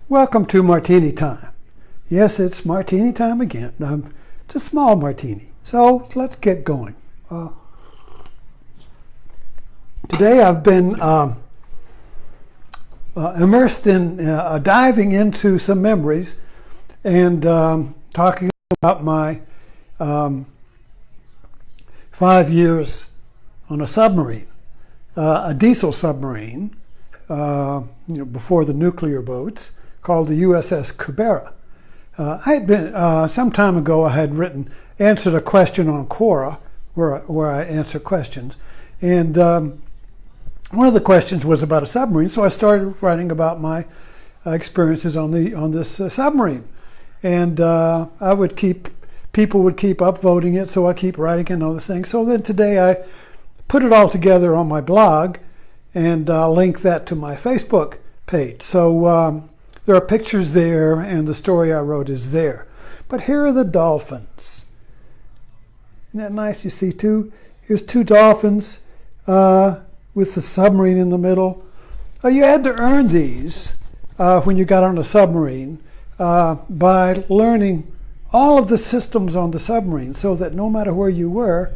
Welcome to Martini Time. Yes, it's Martini time again. It's a small martini. So let's get going. Today I've been immersed in diving into some memories and talking about my 5 years on a submarine, a diesel submarine, before the nuclear boats, called the USS Cubera. I had been some time ago. I had answered a question on Quora, where I answer questions, and one of the questions was about a submarine. So I started writing about my experiences on this submarine, and people would keep upvoting it, so I keep writing another thing. So then today I put it all together on my blog and link that to my Facebook page. So there are pictures there, and the story I wrote is there. But here are the dolphins. Isn't that nice? You see here's two dolphins with the submarine in the middle. You had to earn these when you got on a submarine by learning all of the systems on the submarine, so that no matter where you were,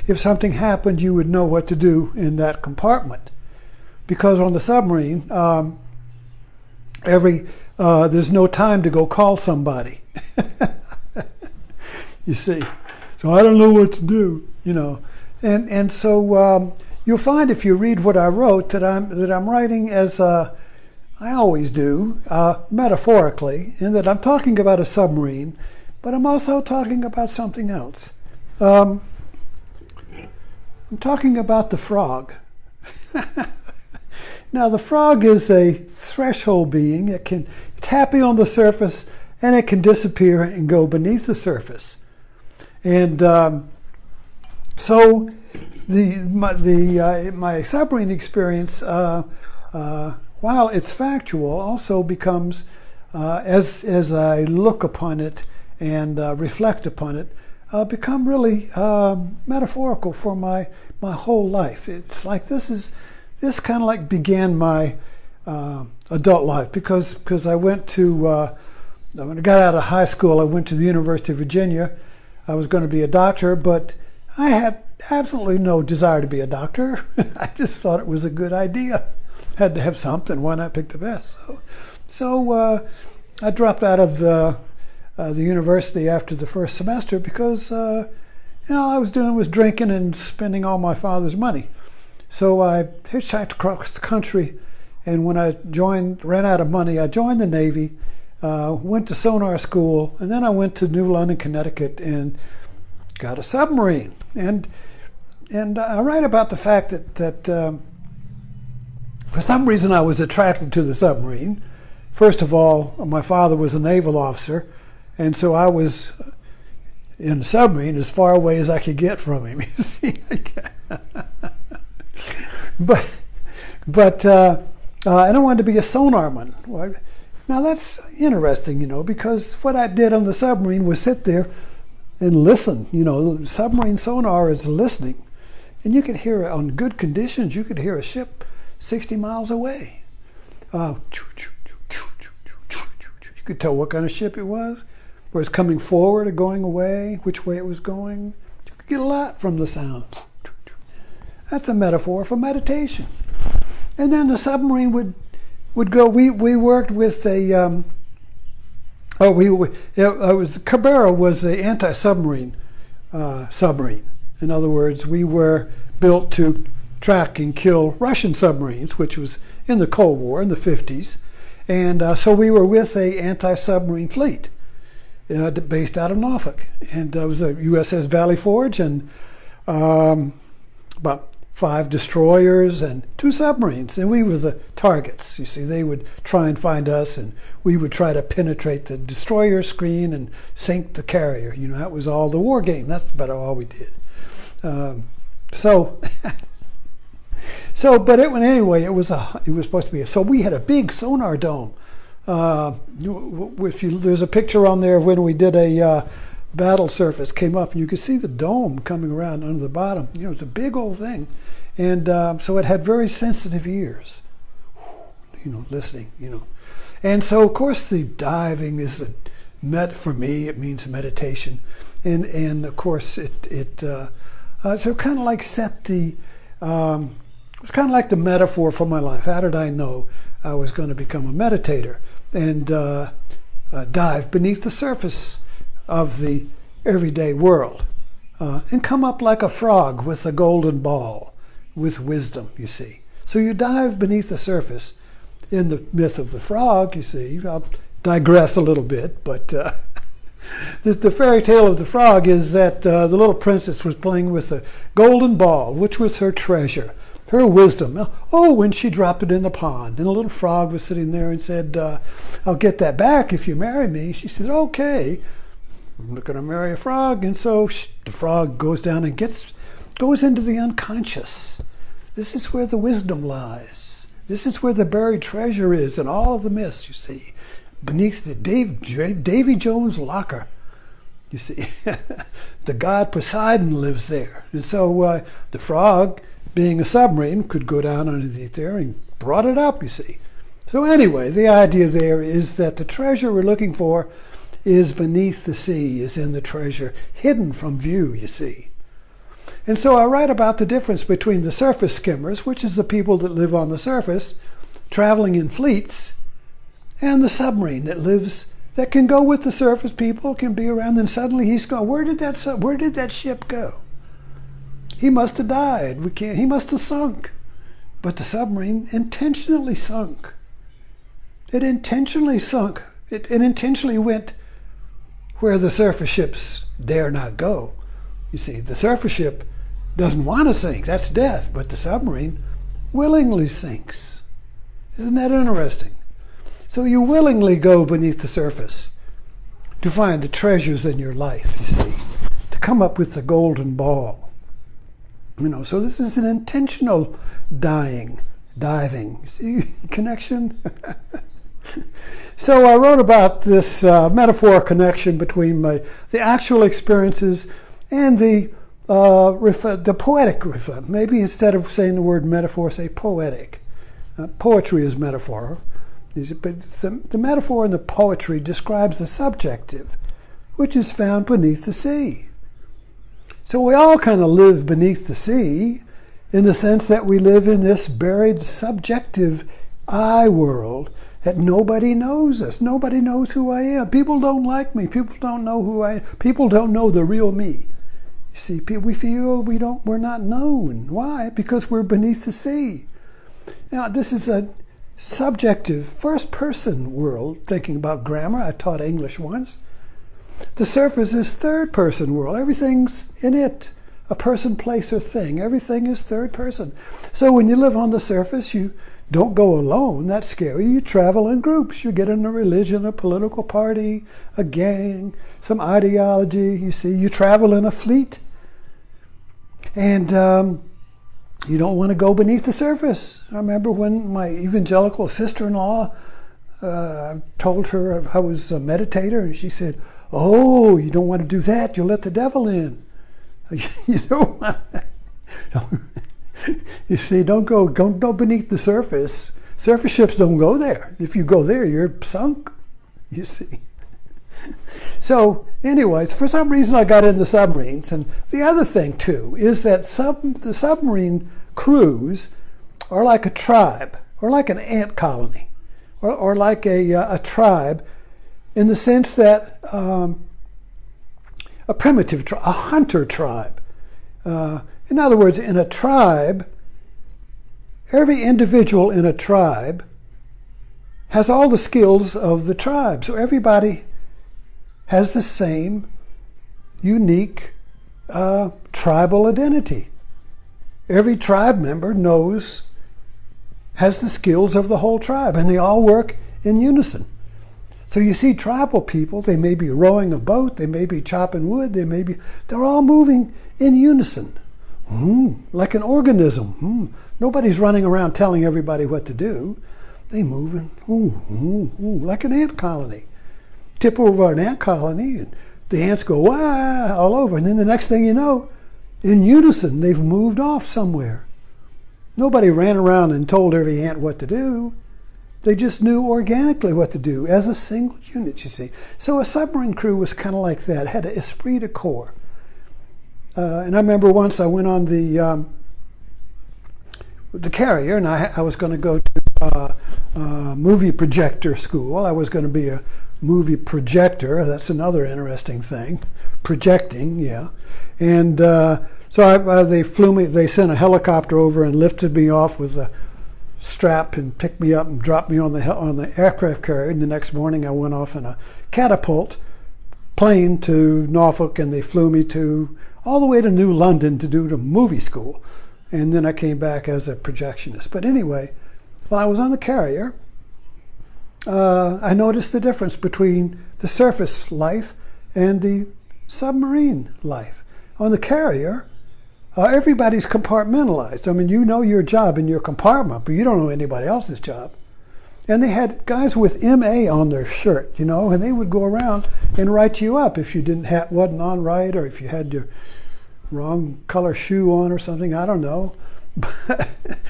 if something happened, you would know what to do in that compartment. Because on the submarine, there's no time to go call somebody. You see, so I don't know what to do, and so you'll find if you read what I wrote that I'm writing as I always do, metaphorically, in that I'm talking about a submarine, but I'm also talking about something else. I'm talking about the frog. Now, the frog is a threshold being. It's happy on the surface, and it can disappear and go beneath the surface. And so my submarine experience, while it's factual, also becomes, as I look upon it and reflect upon it, become really metaphorical for my whole life. It's like this kind of like began my adult life because I went to when I got out of high school, I went to the University of Virginia. I was going to be a doctor, but I had absolutely no desire to be a doctor. I just thought it was a good idea. Had to have something. Why not pick the best? So I dropped out of the university after the first semester because all I was doing was drinking and spending all my father's money. So I hitchhiked across the country, and when I ran out of money, I joined the Navy, went to sonar school, and then I went to New London, Connecticut, and got a submarine. And I write about the fact that for some reason I was attracted to the submarine. First of all, my father was a naval officer, and so I was in the submarine as far away as I could get from him. You see, but and I wanted to be a sonarman. Now that's interesting, because what I did on the submarine was sit there and listen. Submarine sonar is listening, and you could hear it on good conditions. You could hear a ship 60 miles away. You could tell what kind of ship it was, where it's coming forward or going away, which way it was going. You could get a lot from the sound. That's a metaphor for meditation. And then the submarine would go. We worked with a. Cubera was the anti-submarine submarine. In other words, we were built to track and kill Russian submarines, which was in the Cold War in the 50s, and so we were with a anti-submarine fleet based out of Norfolk, and it was a USS Valley Forge and about 5 destroyers and 2 submarines, and we were the targets. You see, they would try and find us, and we would try to penetrate the destroyer screen and sink the carrier. That was all the war game. That's about all we did. But anyway, it was supposed to be. So we had a big sonar dome. There's a picture on there when we did a battle surface came up, and you could see the dome coming around under the bottom. It's a big old thing, and so it had very sensitive ears. listening, And so, of course, the diving is for me, it means meditation. And of course, so kind of like it's kind of like the metaphor for my life. How did I know I was going to become a meditator and dive beneath the surface of the everyday world and come up like a frog with a golden ball with wisdom, you see. So you dive beneath the surface in the myth of the frog, you see. I'll digress a little bit, but the fairy tale of the frog is that the little princess was playing with a golden ball, which was her treasure, her wisdom. Oh, when she dropped it in the pond, and a little frog was sitting there and said, I'll get that back if you marry me. She said, okay, I'm not going to marry a frog. And so the frog goes down and goes into the unconscious. This is where the wisdom lies. This is where the buried treasure is in all of the myths, you see. Beneath the Davy Jones' locker, you see. The god Poseidon lives there. And so the frog, being a submarine, could go down underneath there and brought it up, you see. So anyway, the idea there is that the treasure we're looking for is beneath the sea, is in the treasure, hidden from view, you see. And so I write about the difference between the surface skimmers, which is the people that live on the surface, traveling in fleets, and the submarine that can go with the surface people, can be around, and suddenly he's gone. Where did that ship go? He must have died. He must have sunk. But the submarine intentionally sunk. It intentionally sunk. It intentionally went where the surface ships dare not go. You see, the surface ship doesn't want to sink. That's death. But the submarine willingly sinks. Isn't that interesting? So you willingly go beneath the surface to find the treasures in your life, you see, to come up with the golden ball. So this is an intentional diving. You see, connection? So I wrote about this metaphor connection between the actual experiences and the poetic. Maybe instead of saying the word metaphor, say poetic. Poetry is metaphor. But the metaphor in the poetry describes the subjective, which is found beneath the sea. So we all kind of live beneath the sea in the sense that we live in this buried subjective I world that nobody knows us. Nobody knows who I am. People don't like me. People don't know who I am. People don't know the real me. You see, we feel we're not known. Why? Because we're beneath the sea. Now, this is a subjective first-person world. Thinking about grammar, I taught English once. The surface is third-person world. Everything's in it. A person, place, or thing. Everything is third person. So when you live on the surface, you don't go alone. That's scary. You travel in groups. You get in a religion, a political party, a gang, some ideology. You see, you travel in a fleet. And you don't want to go beneath the surface. I remember when my evangelical sister-in-law told her I was a meditator, and she said, "Oh, you don't want to do that. You'll let the devil in." You don't want you see, don't go beneath the surface. Surface ships don't go there. If you go there, you're sunk. You see. So, anyways, for some reason I got into submarines. And the other thing, too, is that the submarine crews are like a tribe, or like an ant colony, or like a tribe, in the sense that a primitive tribe, a hunter tribe. In other words, in a tribe, every individual in a tribe has all the skills of the tribe. So everybody has the same unique tribal identity. Every tribe member has the skills of the whole tribe, and they all work in unison. So you see tribal people, they may be rowing a boat, they may be chopping wood, they're all moving in unison, like an organism. Nobody's running around telling everybody what to do. They move like an ant colony. Tip over an ant colony, and the ants go wah all over, and then the next thing you know, in unison, they've moved off somewhere. Nobody ran around and told every ant what to do. They just knew organically what to do as a single unit, you see. So a submarine crew was kind of like that, had an esprit de corps. And I remember once I went on the carrier, and I was going to go to movie projector school. I was going to be a movie projector. That's another interesting thing. Projecting, yeah. And so they flew me. They sent a helicopter over and lifted me off with a strap and picked me up and dropped me on the aircraft carrier. And the next morning, I went off in a catapult plane to Norfolk, and they flew me all the way to New London to do the movie school. And then I came back as a projectionist. But anyway, while I was on the carrier, I noticed the difference between the surface life and the submarine life. On the carrier, everybody's compartmentalized. I mean, you know your job in your compartment, but you don't know anybody else's job. And they had guys with MA on their shirt, you know, and they would go around and write you up if you wasn't on right, or if you had your wrong color shoe on or something. I don't know. But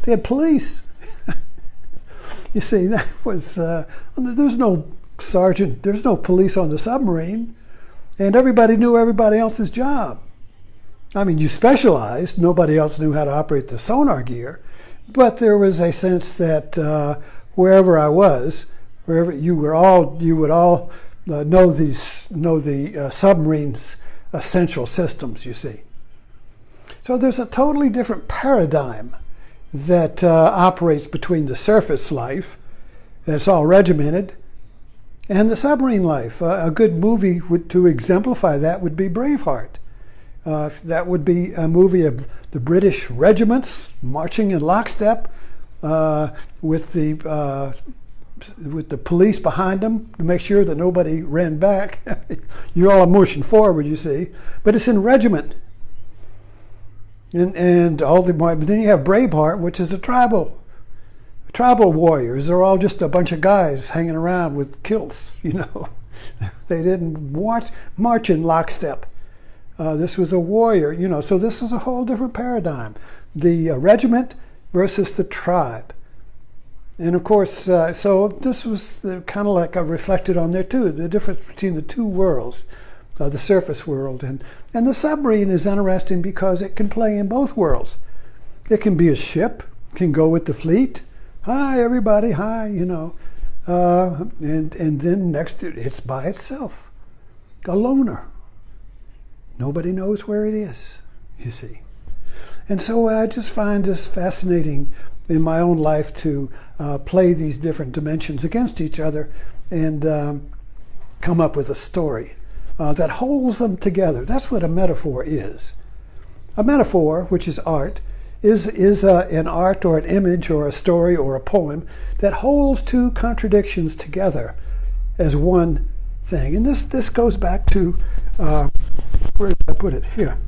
they had police. You see, that was there's no sergeant, there's no police on the submarine, and everybody knew everybody else's job. I mean, you specialized. Nobody else knew how to operate the sonar gear, but there was a sense that wherever I was, wherever you would all know the submarine's essential systems. You see, so there's a totally different paradigm that operates between the surface life, that's all regimented, and the submarine life. A good movie to exemplify that would be Braveheart. That would be a movie of the British regiments marching in lockstep with the police behind them to make sure that nobody ran back. You're all motion forward, you see, but it's in regiment. And but then you have Braveheart, which is a tribal warriors. They're all just a bunch of guys hanging around with kilts, you know. They didn't march in lockstep. This was a warrior, you know. So this is a whole different paradigm: the regiment versus the tribe. And of course, so this was kind of like reflected on there too. The difference between the two worlds. The surface world, and the submarine is interesting because it can play in both worlds. It can be a ship, can go with the fleet. Hi everybody, hi, you know, and then next to it, it's by itself, a loner. Nobody knows where it is, you see. And so I just find this fascinating in my own life to play these different dimensions against each other and come up with a story that holds them together. That's what a metaphor is. A metaphor, which is art, is an art or an image or a story or a poem that holds two contradictions together as one thing. And this goes back to, where did I put it? Here.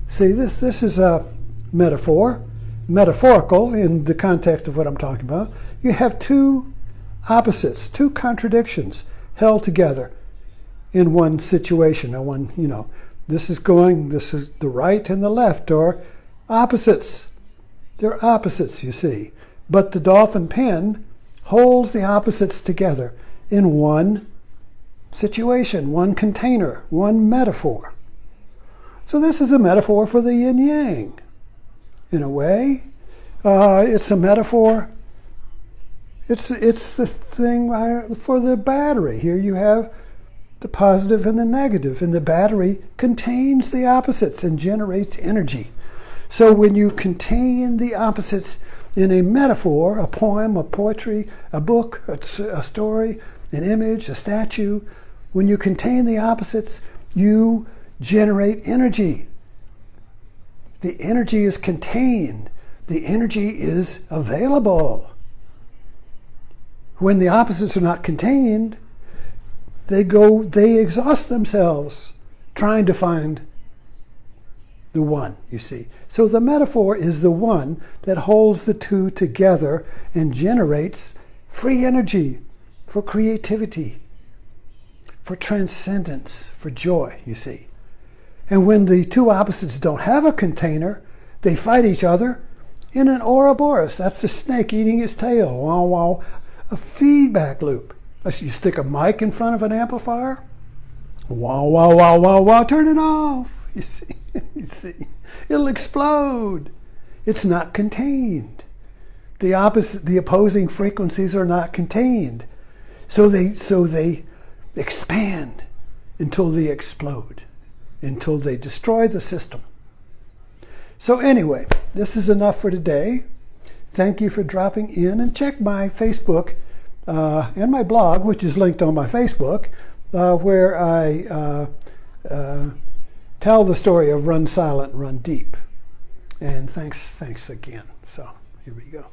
See, this is a metaphor, metaphorical in the context of what I'm talking about. You have two opposites, two contradictions held together in one situation, or one, you know, this is the right and the left are opposites. They're opposites, you see. But the dolphin pen holds the opposites together in one situation, one container, one metaphor. So this is a metaphor for the yin-yang, in a way. It's a metaphor. It's the thing for the battery. Here you have the positive and the negative, and the battery contains the opposites and generates energy. So when you contain the opposites in a metaphor, a poem, a poetry, a book, a story, an image, a statue, when you contain the opposites, you generate energy. The energy is contained. The energy is available. When the opposites are not contained, they exhaust themselves trying to find the one, you see. So the metaphor is the one that holds the two together and generates free energy for creativity, for transcendence, for joy, you see. And when the two opposites don't have a container, they fight each other in an Ouroboros. That's the snake eating its tail. Wow, wow. a feedback loop. Unless you stick a mic in front of an amplifier, wow, wow, wow, wow, wow, turn it off. You see, you see, it'll explode. It's not contained. The opposing frequencies are not contained. So they expand until they explode, until they destroy the system. So anyway, this is enough for today. Thank you for dropping in, and check my Facebook and my blog, which is linked on my Facebook, where I tell the story of Run Silent, Run Deep. And thanks again. So here we go.